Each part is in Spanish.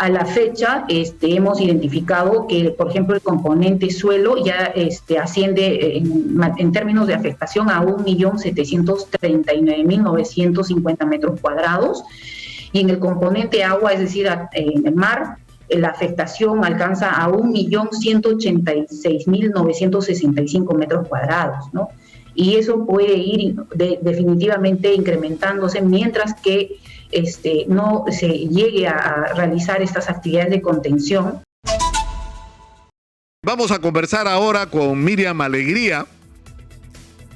A la fecha hemos identificado que, por ejemplo, el componente suelo ya asciende en términos de afectación a 1.739.950 metros cuadrados, y en el componente agua, es decir, en el mar, la afectación alcanza a 1.186.965 metros cuadrados, ¿no? Y eso puede ir definitivamente incrementándose mientras que no se llegue a realizar estas actividades de contención. Vamos a conversar ahora con Miriam Alegría.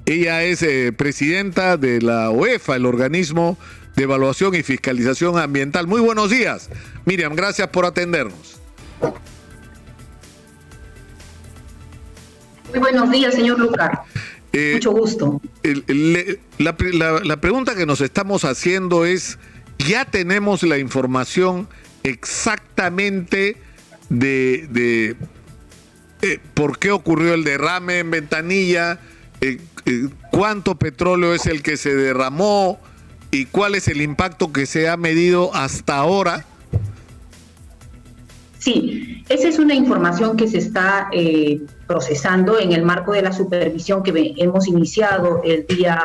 Ella es presidenta de la OEFA, el organismo de evaluación y fiscalización ambiental. Muy buenos días, Miriam, gracias por atendernos. Muy buenos días, señor Lucar. Mucho gusto. La pregunta que nos estamos haciendo es, ¿ya tenemos la información exactamente de por qué ocurrió el derrame en Ventanilla? ¿Cuánto petróleo es el que se derramó? ¿Y cuál es el impacto que se ha medido hasta ahora? Sí, esa es una información que se está procesando en el marco de la supervisión que hemos iniciado el día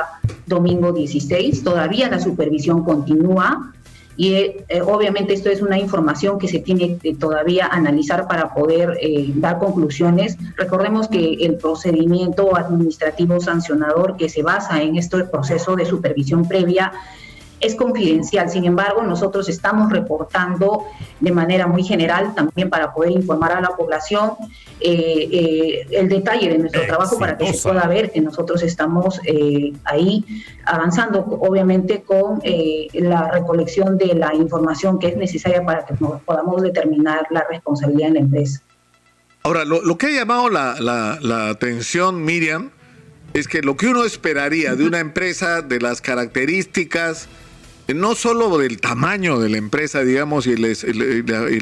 domingo 16. Todavía la supervisión continúa y obviamente esto es una información que se tiene que todavía analizar para poder dar conclusiones. Recordemos que el procedimiento administrativo sancionador que se basa en este proceso de supervisión previa es confidencial. Sin embargo, nosotros estamos reportando de manera muy general también para poder informar a la población el detalle de nuestro trabajo para que se pueda ver que nosotros estamos ahí avanzando, obviamente con la recolección de la información que es necesaria para que podamos determinar la responsabilidad en la empresa. Ahora, lo que ha llamado la atención, Miriam, es que lo que uno esperaría de una empresa de las características, no solo del tamaño de la empresa, digamos, y la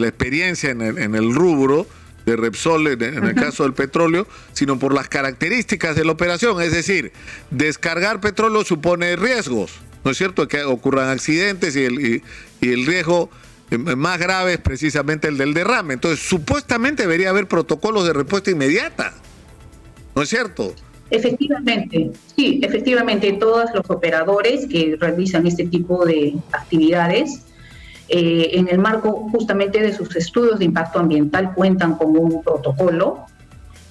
experiencia en el rubro de Repsol, en el caso del petróleo, sino por las características de la operación. Es decir, descargar petróleo supone riesgos, ¿no es cierto? Que ocurran accidentes y el riesgo más grave es precisamente el del derrame. Entonces, supuestamente debería haber protocolos de respuesta inmediata, ¿no es cierto? Efectivamente, sí, efectivamente, todos los operadores que realizan este tipo de actividades, en el marco justamente de sus estudios de impacto ambiental, cuentan con un protocolo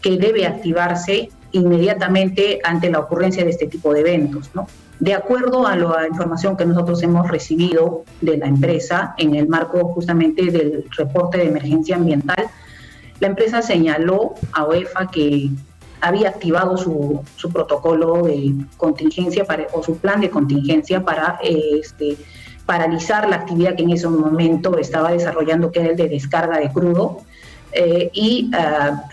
que debe activarse inmediatamente ante la ocurrencia de este tipo de eventos, ¿no? De acuerdo a la información que nosotros hemos recibido de la empresa, en el marco justamente del reporte de emergencia ambiental, la empresa señaló a OEFA que había activado su protocolo de contingencia o su plan de contingencia para paralizar la actividad que en ese momento estaba desarrollando, que era el de descarga de crudo, y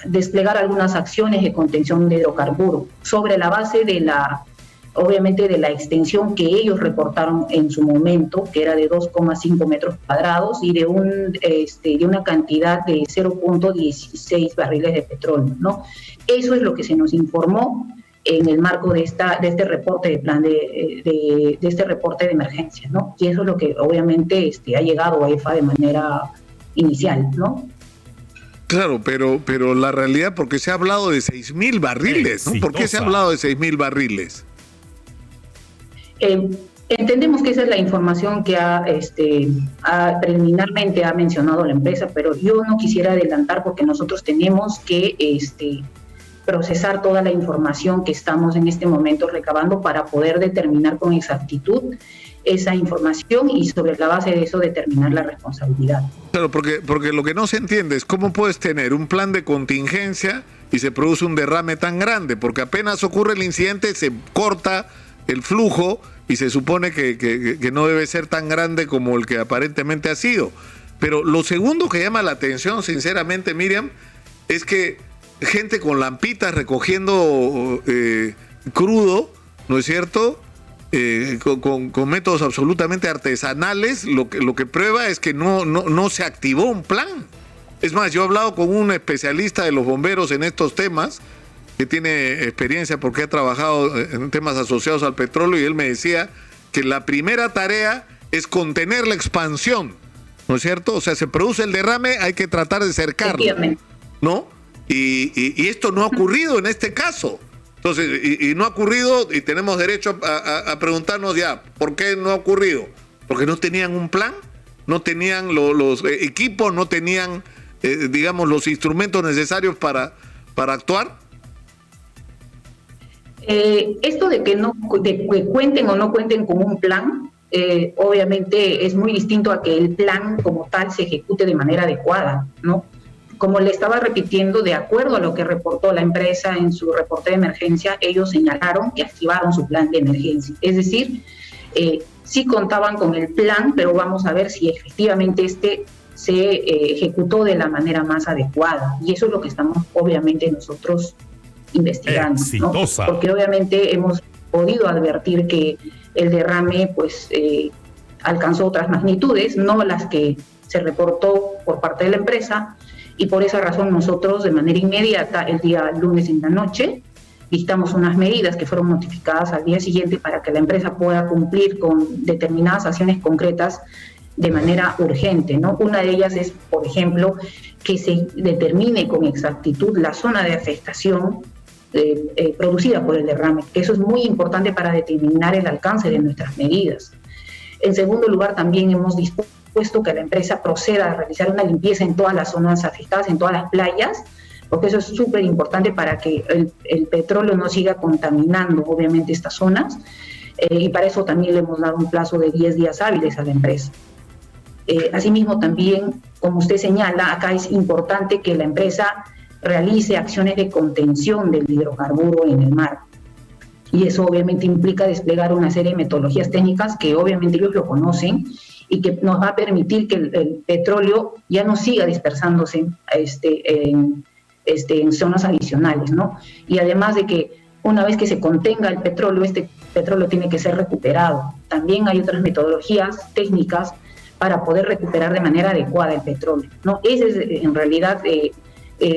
desplegar algunas acciones de contención de hidrocarburos sobre la base obviamente de la extensión que ellos reportaron en su momento, que era de 2,5 metros cuadrados y de una cantidad de 0.16 barriles de petróleo, ¿no? Eso es lo que se nos informó en el marco de este reporte de plan de este reporte de emergencia, ¿no? Y eso es lo que obviamente ha llegado a EFA de manera inicial, ¿no? Claro, pero la realidad, porque se ha hablado de 6.000 barriles, ¿no? ¿Por qué se ha hablado de 6.000 barriles? Entendemos que esa es la información que preliminarmente ha mencionado la empresa, pero yo no quisiera adelantar porque nosotros tenemos que procesar toda la información que estamos en este momento recabando para poder determinar con exactitud esa información y sobre la base de eso determinar la responsabilidad. Claro, porque lo que no se entiende es cómo puedes tener un plan de contingencia y se produce un derrame tan grande, porque apenas ocurre el incidente se corta el flujo y se supone que no debe ser tan grande como el que aparentemente ha sido. Pero lo segundo que llama la atención, sinceramente, Miriam, es que gente con lampitas recogiendo crudo, ¿no es cierto?, con métodos absolutamente artesanales, lo que prueba es que no se activó un plan. Es más, yo he hablado con un especialista de los bomberos en estos temas, que tiene experiencia porque ha trabajado en temas asociados al petróleo, y él me decía que la primera tarea es contener la expansión ¿no es cierto? O sea, se produce el derrame, hay que tratar de cercarlo, ¿no? Y esto no ha ocurrido en este caso. Entonces, y no ha ocurrido, y tenemos derecho a preguntarnos ya, ¿por qué no ha ocurrido? Porque no tenían un plan, no tenían los equipos, no tenían, digamos, los instrumentos necesarios para actuar. Esto de que cuenten o no cuenten con un plan, obviamente es muy distinto a que el plan como tal se ejecute de manera adecuada, ¿no? Como le estaba repitiendo, de acuerdo a lo que reportó la empresa en su reporte de emergencia, ellos señalaron que activaron su plan de emergencia. Es decir, sí contaban con el plan, pero vamos a ver si efectivamente se ejecutó de la manera más adecuada. Y eso es lo que estamos, obviamente, nosotros investigando, ¿no? Porque obviamente hemos podido advertir que el derrame pues alcanzó otras magnitudes, no las que se reportó por parte de la empresa, y por esa razón nosotros de manera inmediata el día lunes en la noche dictamos unas medidas que fueron notificadas al día siguiente para que la empresa pueda cumplir con determinadas acciones concretas de manera urgente, ¿no? Una de ellas es, por ejemplo, que se determine con exactitud la zona de afectación producida por el derrame. Eso es muy importante para determinar el alcance de nuestras medidas. En segundo lugar, también hemos dispuesto que la empresa proceda a realizar una limpieza en todas las zonas afectadas, en todas las playas, porque eso es súper importante para que el petróleo no siga contaminando, obviamente, estas zonas, y para eso también le hemos dado un plazo de 10 días hábiles a la empresa. Asimismo, también, como usted señala, acá es importante que la empresa realice acciones de contención del hidrocarburo en el mar. Y eso obviamente implica desplegar una serie de metodologías técnicas que obviamente ellos lo conocen y que nos va a permitir que el petróleo ya no siga dispersándose en zonas adicionales, ¿no? Y además de que una vez que se contenga el petróleo, este petróleo tiene que ser recuperado. También hay otras metodologías técnicas para poder recuperar de manera adecuada el petróleo, ¿no? Esa es en realidad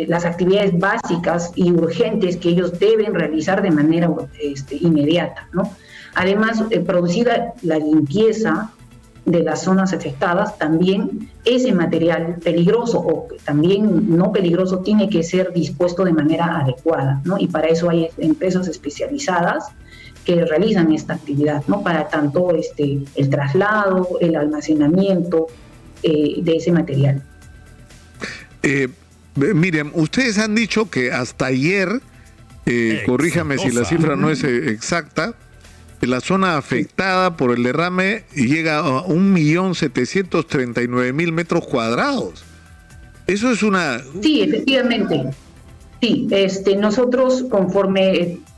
las actividades básicas y urgentes que ellos deben realizar de manera inmediata, ¿no? Además, producida la limpieza de las zonas afectadas, también ese material peligroso o también no peligroso tiene que ser dispuesto de manera adecuada, ¿no? Y para eso hay empresas especializadas que realizan esta actividad, ¿no? Para tanto el traslado, el almacenamiento de ese material. Miriam, ustedes han dicho que hasta ayer, corríjame si la cifra no es exacta, la zona afectada por el derrame llega a 1.739.000 metros cuadrados. Eso es una... Sí, efectivamente. Sí, nosotros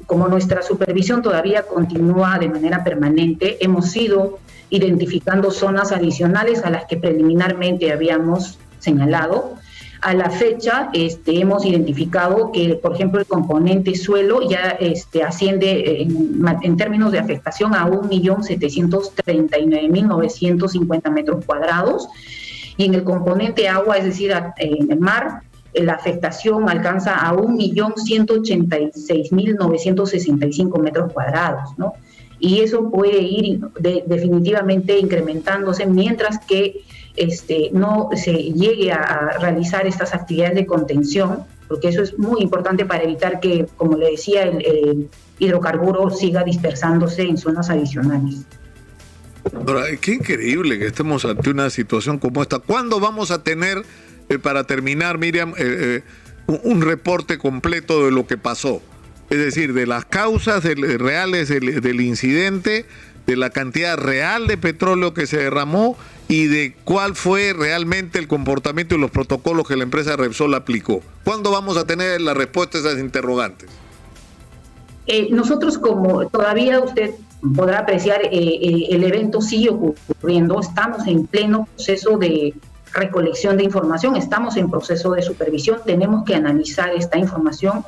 como nuestra supervisión todavía continúa de manera permanente, hemos ido identificando zonas adicionales a las que preliminarmente habíamos señalado. A la fecha hemos identificado que, por ejemplo, el componente suelo ya asciende en términos de afectación a 1.739.950 metros cuadrados, y en el componente agua, es decir, en el mar, la afectación alcanza a 1.186.965 metros cuadrados, ¿no? Y eso puede ir definitivamente incrementándose mientras que no se llegue a realizar estas actividades de contención, porque eso es muy importante para evitar que, como le decía, el hidrocarburo siga dispersándose en zonas adicionales. Ahora, qué increíble que estemos ante una situación como esta. ¿Cuándo vamos a tener, para terminar, Miriam, un reporte completo de lo que pasó? Es decir, de las causas reales del incidente, de la cantidad real de petróleo que se derramó y de cuál fue realmente el comportamiento y los protocolos que la empresa Repsol aplicó. ¿Cuándo vamos a tener la respuesta a esas interrogantes? Nosotros, como todavía usted podrá apreciar, el evento sigue ocurriendo, estamos en pleno proceso de recolección de información, estamos en proceso de supervisión, tenemos que analizar esta información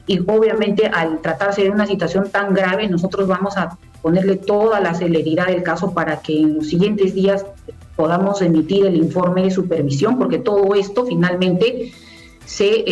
y obviamente al tratarse de una situación tan grave, nosotros vamos a ponerle toda la celeridad del caso para que en los siguientes días podamos emitir el informe de supervisión, porque todo esto finalmente se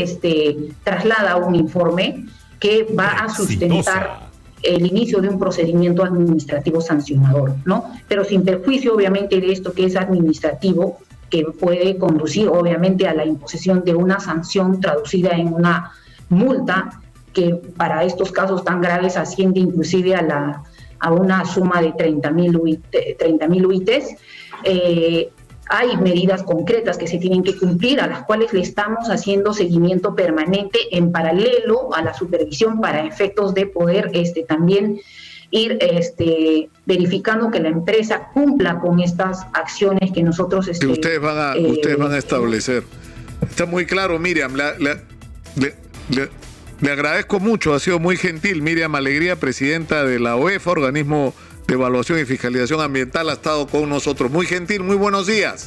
traslada a un informe que va a sustentar el inicio de un procedimiento administrativo sancionador, ¿no? Pero sin perjuicio, obviamente, de esto que es administrativo, que puede conducir obviamente a la imposición de una sanción traducida en una multa que para estos casos tan graves asciende inclusive a una suma de 30.000 UITs. Hay medidas concretas que se tienen que cumplir, a las cuales le estamos haciendo seguimiento permanente en paralelo a la supervisión para efectos de poder también ir verificando que la empresa cumpla con estas acciones que nosotros... que ustedes van a establecer. Está muy claro, Miriam. Le agradezco mucho, ha sido muy gentil. Miriam Alegría, presidenta de la OEFA, Organismo de Evaluación y Fiscalización Ambiental, ha estado con nosotros. Muy gentil, muy buenos días.